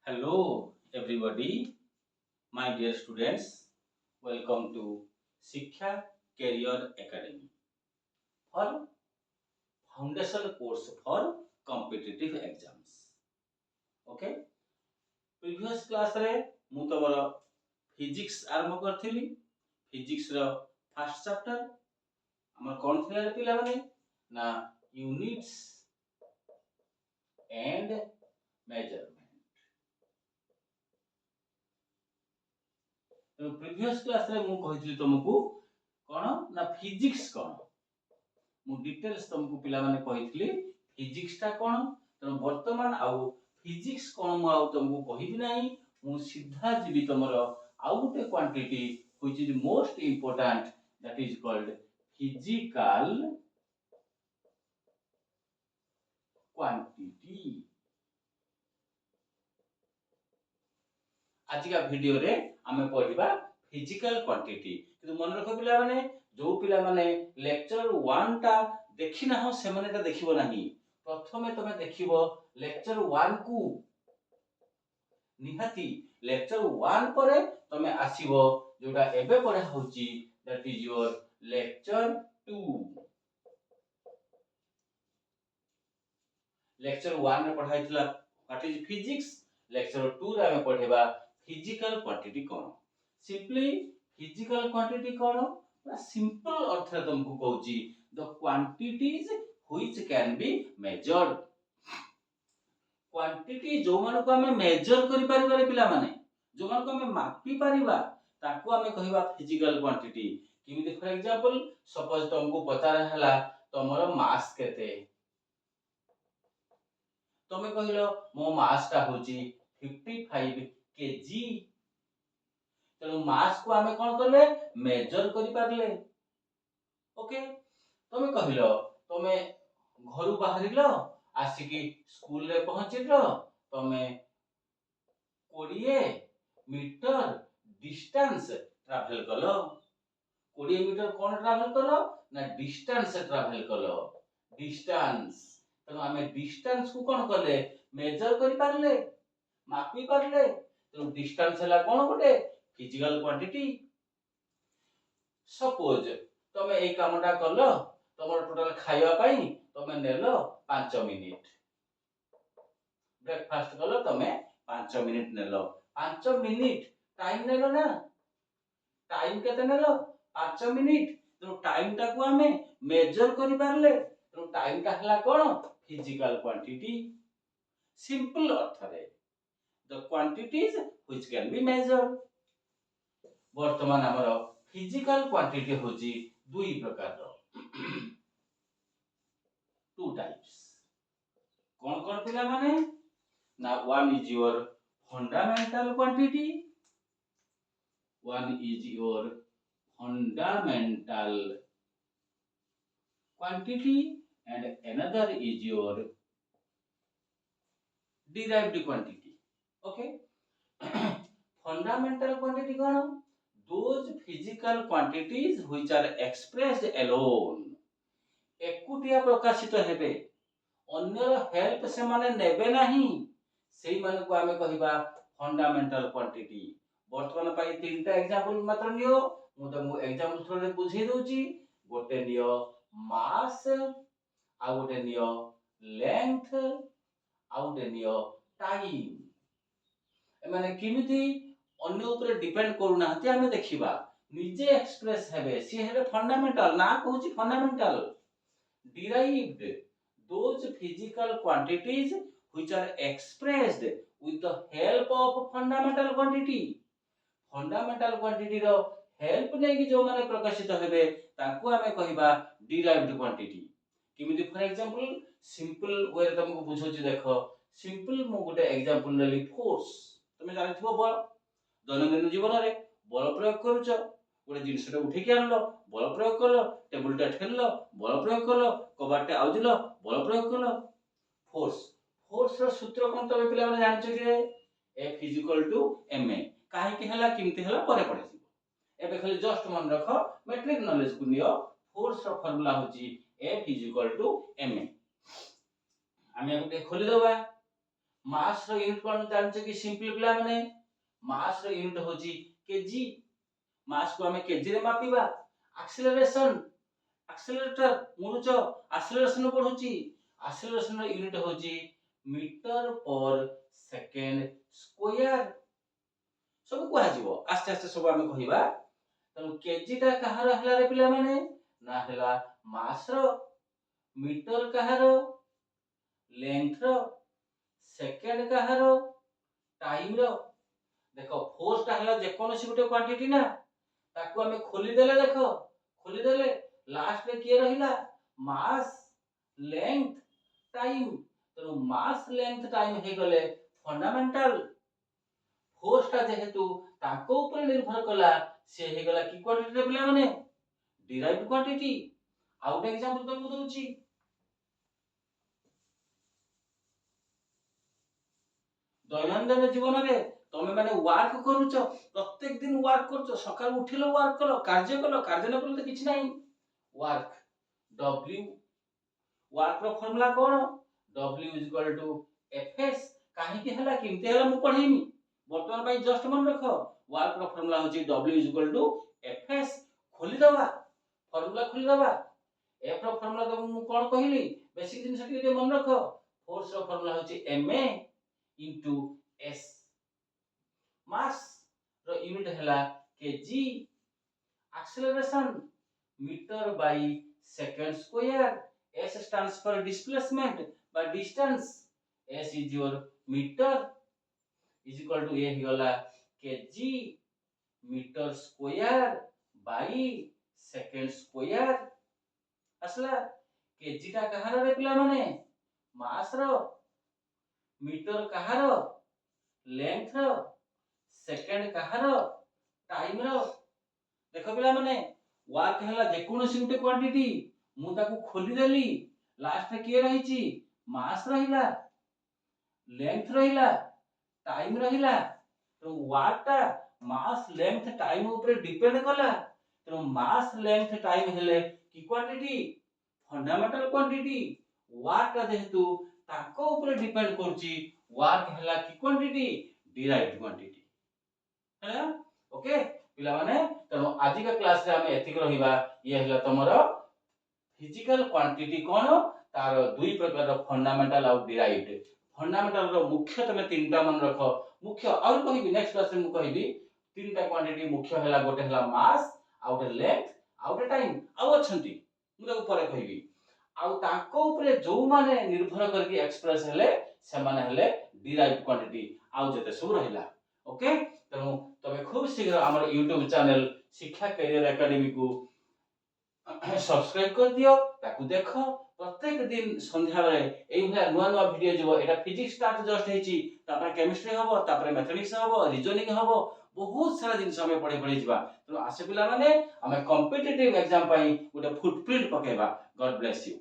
Hello, everybody, my dear students. Welcome to Shiksha Career Academy for foundation course for competitive exams. Okay, previous class रे मु तमर physics आरंभ करथिली. Physics row first chapter हमर कोन थिला रे पिला माने ना units and measurement. तो प्रीवियस क्लास रे मु कहितली तुमको कोन ना फिजिक्स कोन मु डिटेल्स तुमको पिला माने कहितली फिजिक्स ता कोन त वर्तमान आउ फिजिक्स कोन मु आउ तुमको कहिबि नाही मु सीधा जीवी तमरो आउ गुटे quantity which is most important that is called physical quantity. आज का वीडियो रे आमे पढिबा फिजिकल क्वांटिटी. किंतु मन रखो पिला माने जो पिला माने लेक्चर 1 ता देखि ना हो से माने ता देखिबो नाही. प्रथमे तमे देखिबो लेक्चर 1 को निहाती लेक्चर 1 परे तमे आसीबो जोटा एबे पढा होची that is your lecture 2. Lecture 1 रे पढाइतला व्हाट इज फिजिक्स. लेक्चर 2 रे हम पढेबा फिजिकल क्वांटिटी कोन. सिंपली फिजिकल क्वांटिटी कोन ना सिंपल अर्थ तुमको कहूची the quantities which can be measured. Quantity जो मान को हमें मेजर करि परिबा रे पिला माने जो मान को हमें मापी परिबा ताको हमें कहिबा फिजिकल क्वांटिटी. किमिति फॉर एग्जांपल सपोज तुमको पचार हला तमरो मास केते तमे कहिलो मो मास ता होची 55 केजी. तेणु मास को आमे कोन करले मेजर करि पारले. ओके तमे कहिलो तमे घरु बाहरिलो आसिकी स्कूल रे पहुंचिलो तमे 20 मीटर डिस्टेंस ट्रैवल कलो. 20 मीटर कोन ट्रैवल कलो ना डिस्टेंस ट्रैवल कलो. डिस्टेंस तो हमें डिस्टेंस को कोन करले मेजर करि पारले मापी पारले. तो डिस्टेंस हला कोन गोटे फिजिकल क्वांटिटी. सपोज तमे ए कामटा करलो तमर टोटल खाइबा पई तमे नेलो 5 मिनिट. ब्रेकफास्ट करलो तमे 5 मिनिट नेलो. 5 मिनिट टाइम नेलो ना. टाइम केते नेलो 5 मिनिट. तो टाइम टा को हमें मेजर करि पारले. तो टाइम टा हला कोन फिजिकल क्वांटिटी. सिंपल अर्थ रे the quantities which can be measured. वर्तमान हमरो फिजिकल क्वांटिटी होची दुई प्रकार रो. Two types. कोन कोन पिला माने ना one is your fundamental quantity. One is your fundamental quantity and another is your derived quantity. Okay. Fundamental quantity cone those physical quantities which are expressed alone. एकुटिया प्रकाशित हेबे अन्यर help से माने नेबे नाही सेही मान को हमें कहिबा फंडामेंटल क्वांटिटी. वर्तमान पाई तीनटा एग्जांपल मात्र नियो मु तुमको एग्जांपल थ्रू रे बुझी दोची. गोटे नियो मास आ गोटे नियो लेंथ आ गोटे नियो टाइम. माने किमिति अन्य ऊपर डिपेंड करू नाहते हमें देखिबा निजे एक्सप्रेस हेबे सी हेबे फंडामेंटल ना कहूची fundamental. derived those physical quantities which are expressed with the help of fundamental quantity. fundamental quantity row help नै कि जो माने प्रकाशित हेबे ताको हमें कहिबा derived quantity. किमिति फॉर एग्जांपल सिंपल वे रे तुमको बुझोची देखो. सिंपल मु गोटे एग्जांपल लेली फोर्स. तमे जानिथिबो बल दैनंदिन जीवन रे बल प्रयोग करूचो. गोटे जिनिसटा उठे के आनलो बल प्रयोग करलो. टेबलटा ठेललो बल प्रयोग करलो. कबाटटा आउजिलो बल प्रयोग करलो. फोर्स रो सूत्र कोन तमे पिला माने जानिचो कि F = ma. काहे कि हला किमति हला परे पड़े जीवो. एबे खाली जस्ट मन रखो मैट्रिक नॉलेज को नियो. फोर्स रो फार्मूला होची F = ma. आमे गोटे खोली दबा मास रो यूनिट कोन जानछ कि सिंपल पिला माने मास रो यूनिट होची केजी मास को हमें केजी रे मापिबा एक्सेलरेशन एक्सेलरेटर मुरुच एक्सेलरेशन बढ़ुची एक्सेलरेशन रो यूनिट होची मीटर पर सेकेंड स्क्वायर सब को आजीबो आस्ते आस्ते सब हमें कहिबा तनु केजी ता कहार हला रे पिला माने ना हला मास रो मीटर कहार लेंथ रो सेकेंड कहार टाइम रो देखो फोर्स ता हला जे कोनोसी गुटे क्वांटिटी ना ताकू हमें खोली देले देखो खोली देले लास्ट में किए रहिला मास लेंथ टाइम तो मास लेंथ टाइम हे गले फंडामेंटल फोर्स ता जेहेतु ताको ऊपर निर्भर कला से हे गला की क्वांटिटी रे पिला माने डिराइव्ड क्वांटिटी आउट एग्जांपल तुमको दउची दैनंदिन जीवन रे तमे माने वर्क करूछ प्रत्येक दिन वर्क करछ सकाळ उठिलो वर्क कलो कार्य न करले तो किछ नाही वर्क w वर्क रो फार्मूला कोन w fs काहे के हला किमते हला मु पढेनी वर्तमान भाई जस्ट मन रखो वर्क रो फार्मूला होची w fs खोली दवा फार्मूला खोली दवा f रो फार्मूला तो मु कोन कहिली बेसिक जिंस टिके मन रखो फोर्स रो फार्मूला होची ma into s mass रो यूनिट हला kg acceleration meter by second square s stands for displacement by distance s is your meter is equal to a हिगला kg meter square by second square असला kg ता कहार रे पिला माने मास रो metre कहार length row second कहार time रो देखो पिला माने work हला जे कोनोसी गुटे क्वांटिटी मु ताको खोली देली लास्ट में के रहिची मास रहिला लेंथ रहिला टाइम रहिला तो वर्क ता मास लेंथ टाइम ऊपर डिपेंड कला तो मास लेंथ टाइम हेले की क्वांटिटी फंडामेंटल क्वांटिटी वर्क ता जेहेतु ताको ऊपर डिपेंड करची वर्क हला की क्वांटिटी डिराइव्ड क्वांटिटी है ओके पिला माने तनो आज का क्लास रे हम एथिक रहिबा ये हला तमरो फिजिकल क्वांटिटी कोन तार दुई प्रकार रो फंडामेंटल और डिराइव्ड फंडामेंटल रो मुख्य तमे तीनटा मन रखो मुख्य और कहिबी नेक्स्ट क्लास रे मु कहिबी तीनटा क्वांटिटी मुख्य हला गोटे हला मास आउट लेंथ आउट टाइम आउ अछंती मु ताको परे कहिबी आउ ताको ऊपर जो माने निर्भर करके एक्सप्रेस हेले से माने हेले डिराइव्ड क्वांटिटी आउ जते सब रहिला ओके तनो तमे खूब शीघ्र हमर YouTube चैनल शिक्षा करियर एकेडमी को सब्सक्राइब कर दियो ताकू देखो प्रत्येक दिन संध्या बेले एई भला नुवा नुवा वीडियो जबो एटा फिजिक्स स्टार्ट जस्ट हेची तापर केमिस्ट्री हबो तापर मैथमेटिक्स हबो रीजनिंग हबो बहुत सारा जिंस हमें पढे पढे जिबा तो आसे पिला माने हमें कॉम्पिटिटिव एग्जाम पई गोटे फुटप्रिंट पकेबा गॉड ब्लेस यू।